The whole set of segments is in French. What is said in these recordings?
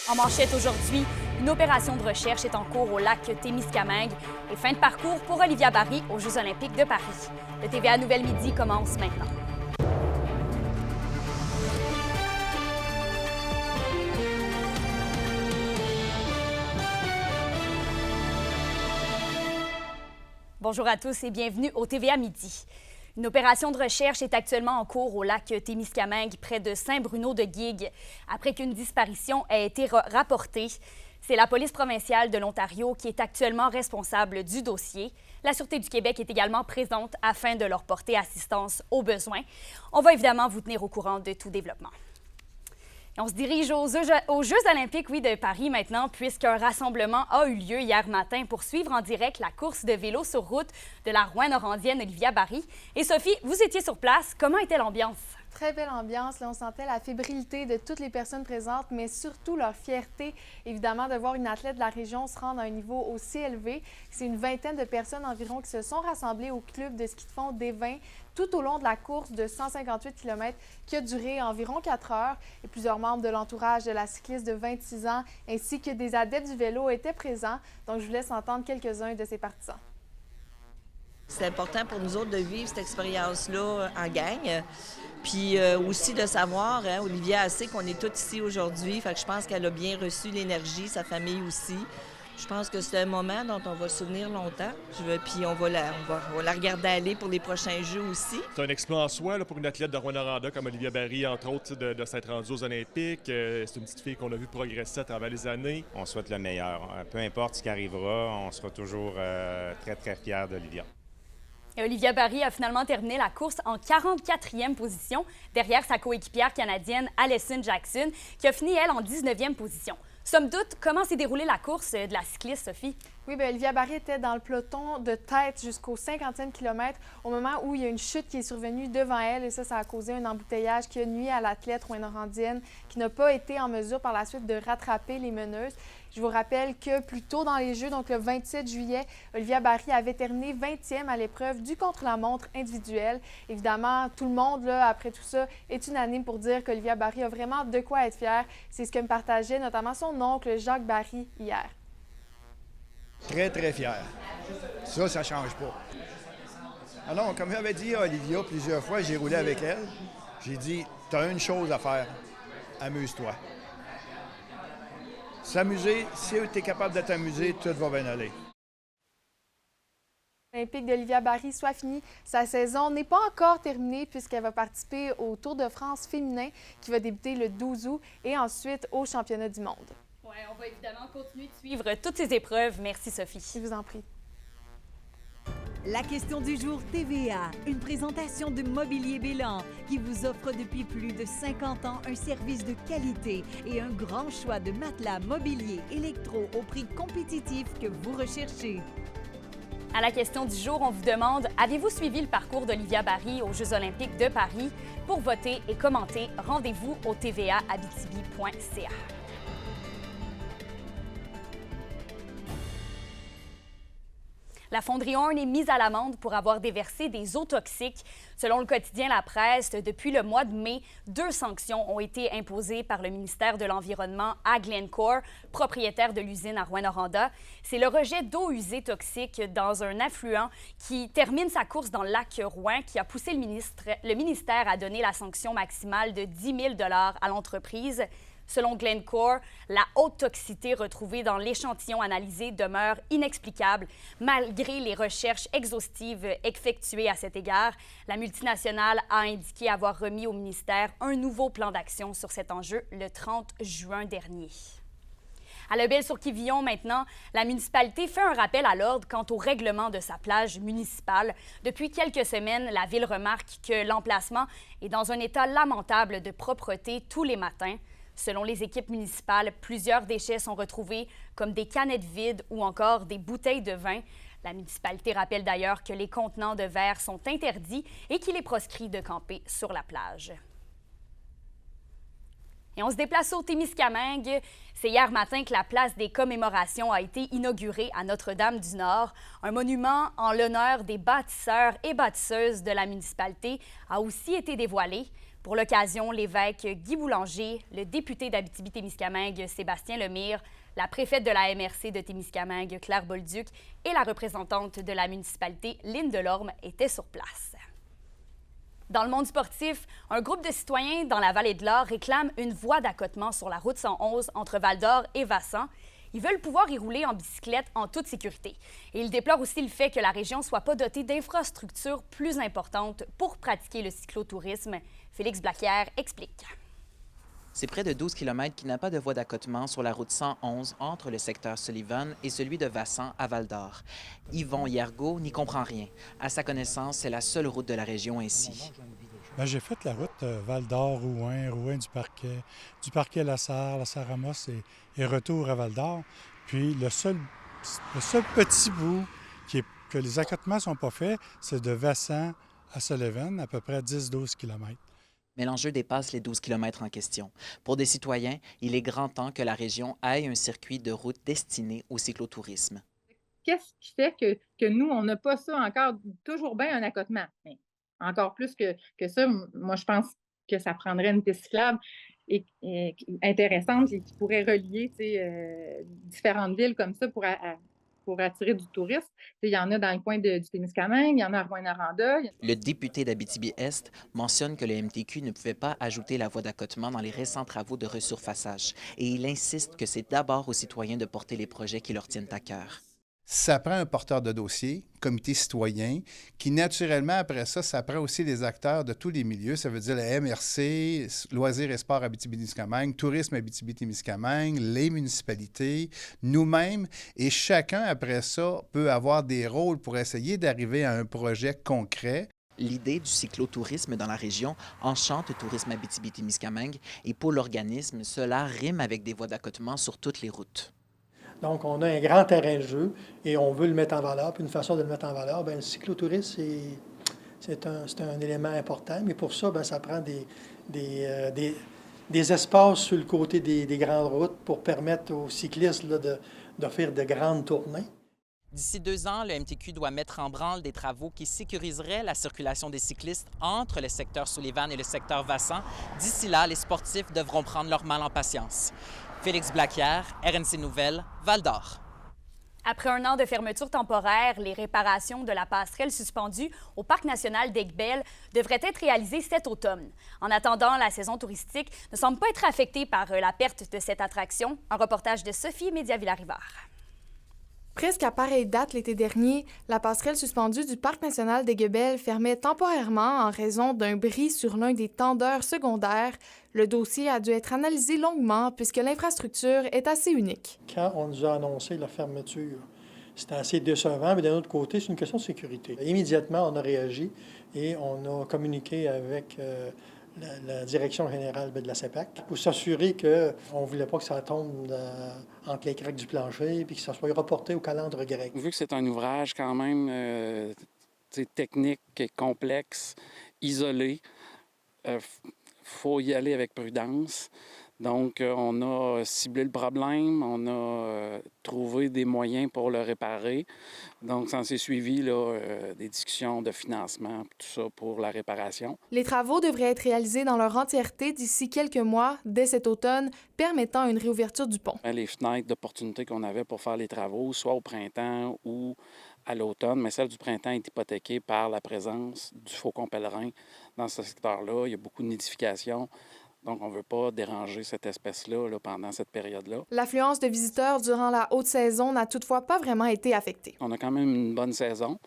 En manchette aujourd'hui, une opération de recherche est en cours au lac Témiscamingue et fin de parcours pour Olivia Barry aux Jeux olympiques de Paris. Le TVA Nouvelle Midi commence maintenant. Bonjour à tous et bienvenue au TVA Midi. Une opération de recherche est actuellement en cours au lac Témiscamingue, près de Saint-Bruno-de-Guigues, après qu'une disparition ait été rapportée. C'est la police provinciale de l'Ontario qui est actuellement responsable du dossier. La Sûreté du Québec est également présente afin de leur porter assistance aux besoins. On va évidemment vous tenir au courant de tout développement. Et on se dirige aux Jeux olympiques de Paris maintenant, puisqu'un rassemblement a eu lieu hier matin pour suivre en direct la course de vélo sur route de la Rouyn-Norandienne Olivia Barry. Et Sophie, vous étiez sur place. Comment était l'ambiance? Très belle ambiance. Là, on sentait la fébrilité de toutes les personnes présentes, mais surtout leur fierté, évidemment, de voir une athlète de la région se rendre à un niveau aussi élevé. C'est une vingtaine de personnes environ qui se sont rassemblées au club de ski de fond des 20 tout au long de la course de 158 km qui a duré environ 4 heures. Et plusieurs membres de l'entourage de la cycliste de 26 ans ainsi que des adeptes du vélo étaient présents. Donc, je vous laisse entendre quelques-uns de ces partisans. C'est important pour nous autres de vivre cette expérience-là en gang. Puis aussi de savoir, Olivia sait qu'on est tous ici aujourd'hui. Fait que je pense qu'elle a bien reçu l'énergie, sa famille aussi. Je pense que c'est un moment dont on va se souvenir longtemps. Puis on va la regarder aller pour les prochains Jeux aussi. C'est un exploit en soi là, pour une athlète de Rouyn-Noranda comme Olivia Barry, entre autres, de s'être rendue aux Olympiques. C'est une petite fille qu'on a vu progresser à travers les années. On souhaite le meilleur. Peu importe ce qui arrivera, on sera toujours très, très fiers d'Olivia. Et Olivia Barry a finalement terminé la course en 44e position, derrière sa coéquipière canadienne Alison Jackson, qui a fini, elle, en 19e position. Somme toute, comment s'est déroulée la course de la cycliste, Sophie? Oui, bien, Olivia Barry était dans le peloton de tête jusqu'au 50e kilomètre au moment où il y a une chute qui est survenue devant elle et ça a causé un embouteillage qui a nui à l'athlète rouyn-norandienne qui n'a pas été en mesure par la suite de rattraper les meneuses. Je vous rappelle que plus tôt dans les Jeux, donc le 27 juillet, Olivia Barry avait terminé 20e à l'épreuve du contre-la-montre individuel. Évidemment, tout le monde, là, après tout ça, est unanime pour dire qu'Olivia Barry a vraiment de quoi être fière. C'est ce que me partageait notamment son oncle Jacques Barry hier. Très, très fier. Ça ne change pas. Alors, comme j'avais dit à Olivia plusieurs fois, j'ai roulé avec elle. J'ai dit, tu as une chose à faire, amuse-toi. S'amuser, si tu es capable de t'amuser, tout va bien aller. Olympique d'Olivia Barry soit fini. Sa saison n'est pas encore terminée puisqu'elle va participer au Tour de France féminin qui va débuter le 12 août et ensuite au championnat du monde. Oui, on va évidemment continuer de suivre toutes ces épreuves. Merci, Sophie. Je vous en prie. La question du jour TVA, une présentation de Mobilier Bélan qui vous offre depuis plus de 50 ans un service de qualité et un grand choix de matelas mobilier électro au prix compétitif que vous recherchez. À la question du jour, on vous demande, avez-vous suivi le parcours d'Olivia Barry aux Jeux olympiques de Paris? Pour voter et commenter, rendez-vous au tvaabitibi.ca. La fonderie Horn est mise à l'amende pour avoir déversé des eaux toxiques. Selon le quotidien La Presse, depuis le mois de mai, 2 sanctions ont été imposées par le ministère de l'Environnement à Glencore, propriétaire de l'usine à Rouyn-Noranda. C'est le rejet d'eau usée toxique dans un affluent qui termine sa course dans le lac Rouyn qui a poussé le ministère à donner la sanction maximale de 10 000 $ à l'entreprise. Selon Glencore, la haute toxicité retrouvée dans l'échantillon analysé demeure inexplicable malgré les recherches exhaustives effectuées à cet égard. La multinationale a indiqué avoir remis au ministère un nouveau plan d'action sur cet enjeu le 30 juin dernier. À Lebel-sur-Quivillon, maintenant, la municipalité fait un rappel à l'ordre quant au règlement de sa plage municipale. Depuis quelques semaines, la ville remarque que l'emplacement est dans un état lamentable de propreté tous les matins. Selon les équipes municipales, plusieurs déchets sont retrouvés, comme des canettes vides ou encore des bouteilles de vin. La municipalité rappelle d'ailleurs que les contenants de verre sont interdits et qu'il est proscrit de camper sur la plage. Et on se déplace au Témiscamingue. C'est hier matin que la place des commémorations a été inaugurée à Notre-Dame-du-Nord. Un monument en l'honneur des bâtisseurs et bâtisseuses de la municipalité a aussi été dévoilé. Pour l'occasion, l'évêque Guy Boulanger, le député d'Abitibi-Témiscamingue Sébastien Lemire, la préfète de la MRC de Témiscamingue Claire Bolduc et la représentante de la municipalité Lynne Delorme étaient sur place. Dans le monde sportif, un groupe de citoyens dans la vallée de l'Or réclame une voie d'accotement sur la route 111 entre Val-d'Or et Vassan. Ils veulent pouvoir y rouler en bicyclette en toute sécurité. Et ils déplorent aussi le fait que la région ne soit pas dotée d'infrastructures plus importantes pour pratiquer le cyclotourisme. Félix Blaquière explique. C'est près de 12 km qui n'a pas de voie d'accotement sur la route 111 entre le secteur Sullivan et celui de Vassan à Val-d'Or. Yvon Yergo n'y comprend rien. À sa connaissance, c'est la seule route de la région ainsi. J'ai fait la route Val-d'Or, Rouen du Parquet La Sarre-Amos et retour à Val-d'Or. Puis le seul petit bout que les accotements ne sont pas faits, c'est de Vassan à Sullivan, à peu près 10-12 km. Mais l'enjeu dépasse les 12 km en question. Pour des citoyens, il est grand temps que la région aille un circuit de route destiné au cyclotourisme. Qu'est-ce qui fait que nous, on n'a pas ça encore, toujours bien un accotement? Mais encore plus que ça, moi, je pense que ça prendrait une piste cyclable intéressante et qui pourrait relier différentes villes comme ça pour attirer du tourisme. Il y en a dans le coin du Témiscamingue, il y en a à Rouyn-Noranda. Le député d'Abitibi-Est mentionne que le MTQ ne pouvait pas ajouter la voie d'accotement dans les récents travaux de resurfaçage et il insiste que c'est d'abord aux citoyens de porter les projets qui leur tiennent à cœur. Ça prend un porteur de dossier, comité citoyen, qui naturellement, après ça prend aussi les acteurs de tous les milieux. Ça veut dire la MRC, Loisirs et Sports Abitibi-Témiscamingue, Tourisme Abitibi-Témiscamingue, les municipalités, nous-mêmes. Et chacun, après ça, peut avoir des rôles pour essayer d'arriver à un projet concret. L'idée du cyclotourisme dans la région enchante Tourisme Abitibi-Témiscamingue et pour l'organisme, cela rime avec des voies d'accotement sur toutes les routes. Donc, on a un grand terrain de jeu et on veut le mettre en valeur. Puis une façon de le mettre en valeur, le cyclotourisme, c'est un élément important. Mais pour ça, ça prend des espaces sur le côté des grandes routes pour permettre aux cyclistes de faire de grandes tournées. D'ici 2 ans, le MTQ doit mettre en branle des travaux qui sécuriseraient la circulation des cyclistes entre le secteur Sullivan et le secteur Vassan. D'ici là, les sportifs devront prendre leur mal en patience. Félix Blaquière, RNC Nouvelles, Val-d'Or. Après un an de fermeture temporaire, les réparations de la passerelle suspendue au Parc national d'Aiguebelle devraient être réalisées cet automne. En attendant, la saison touristique ne semble pas être affectée par la perte de cette attraction. Un reportage de Sophie Média-Villarivard. Presque à pareille date l'été dernier, la passerelle suspendue du Parc national d'Aiguebelle fermait temporairement en raison d'un bris sur l'un des tendeurs secondaires. Le dossier a dû être analysé longuement puisque l'infrastructure est assez unique. Quand on nous a annoncé la fermeture, c'était assez décevant, mais d'un autre côté, c'est une question de sécurité. Immédiatement, on a réagi et on a communiqué avec la direction générale de la CEPAC pour s'assurer qu'on ne voulait pas que ça tombe entre les craques du plancher et que ça soit reporté au calendrier grec. Vu que c'est un ouvrage quand même technique, complexe, isolé, faut y aller avec prudence. Donc, on a ciblé le problème, on a trouvé des moyens pour le réparer. Donc, ça s'est suivi des discussions de financement, tout ça pour la réparation. Les travaux devraient être réalisés dans leur entièreté d'ici quelques mois, dès cet automne, permettant une réouverture du pont. Les fenêtres d'opportunité qu'on avait pour faire les travaux, soit au printemps ou à l'automne, mais celle du printemps est hypothéquée par la présence du faucon pèlerin dans ce secteur-là. Il y a beaucoup de nidification. Donc, on ne veut pas déranger cette espèce-là pendant cette période-là. L'affluence de visiteurs durant la haute saison n'a toutefois pas vraiment été affectée. On a quand même une bonne saison.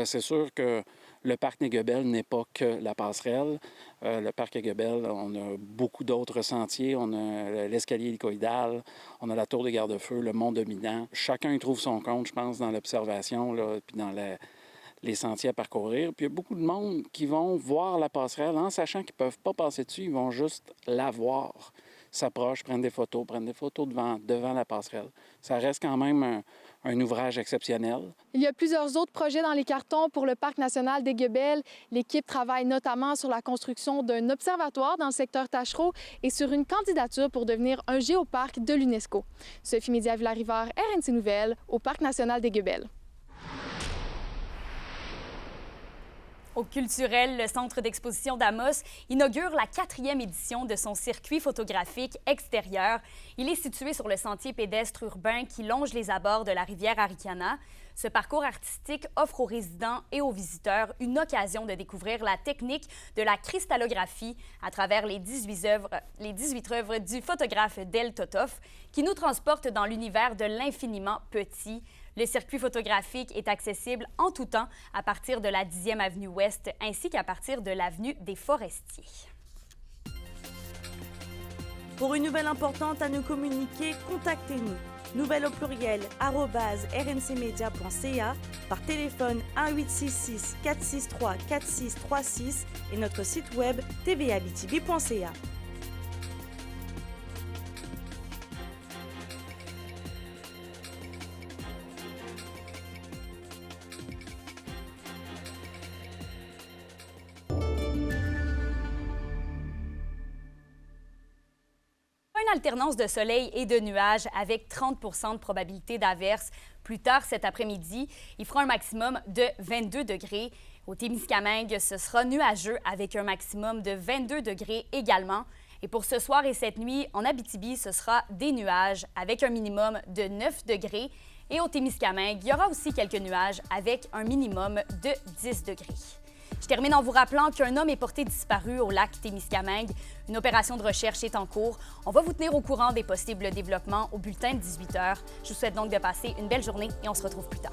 C'est sûr que le parc Aiguebelle n'est pas que la passerelle. Le parc Aiguebelle, on a beaucoup d'autres sentiers. On a l'escalier hélicoïdal, on a la tour des garde-feux, le mont dominant. Chacun y trouve son compte, je pense, dans l'observation, puis dans les sentiers à parcourir. Puis il y a beaucoup de monde qui vont voir la passerelle en sachant qu'ils ne peuvent pas passer dessus, ils vont juste la voir. S'approchent, prennent des photos devant la passerelle. Ça reste quand même un ouvrage exceptionnel. Il y a plusieurs autres projets dans les cartons pour le Parc national d'Aiguebelle. L'équipe travaille notamment sur la construction d'un observatoire dans le secteur Tachereau et sur une candidature pour devenir un géoparc de l'UNESCO. Sophie Média-Villarivard, RNC Nouvelles, au Parc national d'Aiguebelle. Au Culturel, le centre d'exposition d'Amos inaugure la 4e édition de son circuit photographique extérieur. Il est situé sur le sentier pédestre urbain qui longe les abords de la rivière Arikana. Ce parcours artistique offre aux résidents et aux visiteurs une occasion de découvrir la technique de la cristallographie à travers les 18 œuvres du photographe Del Totov qui nous transportent dans l'univers de l'infiniment petit. Le circuit photographique est accessible en tout temps à partir de la 10e avenue Ouest ainsi qu'à partir de l'avenue des Forestiers. Pour une nouvelle importante à nous communiquer, contactez-nous. Nouvelle au pluriel @rncmedia.ca, par téléphone 1-866 463 4636 et notre site web tvabitibi.ca. Une alternance de soleil et de nuages avec 30 % de probabilité d'averse. Plus tard cet après-midi, il fera un maximum de 22 degrés. Au Témiscamingue, ce sera nuageux avec un maximum de 22 degrés également. Et pour ce soir et cette nuit, en Abitibi, ce sera des nuages avec un minimum de 9 degrés. Et au Témiscamingue, il y aura aussi quelques nuages avec un minimum de 10 degrés. Je termine en vous rappelant qu'un homme est porté disparu au lac Témiscamingue. Une opération de recherche est en cours. On va vous tenir au courant des possibles développements au bulletin de 18 h. Je vous souhaite donc de passer une belle journée et on se retrouve plus tard.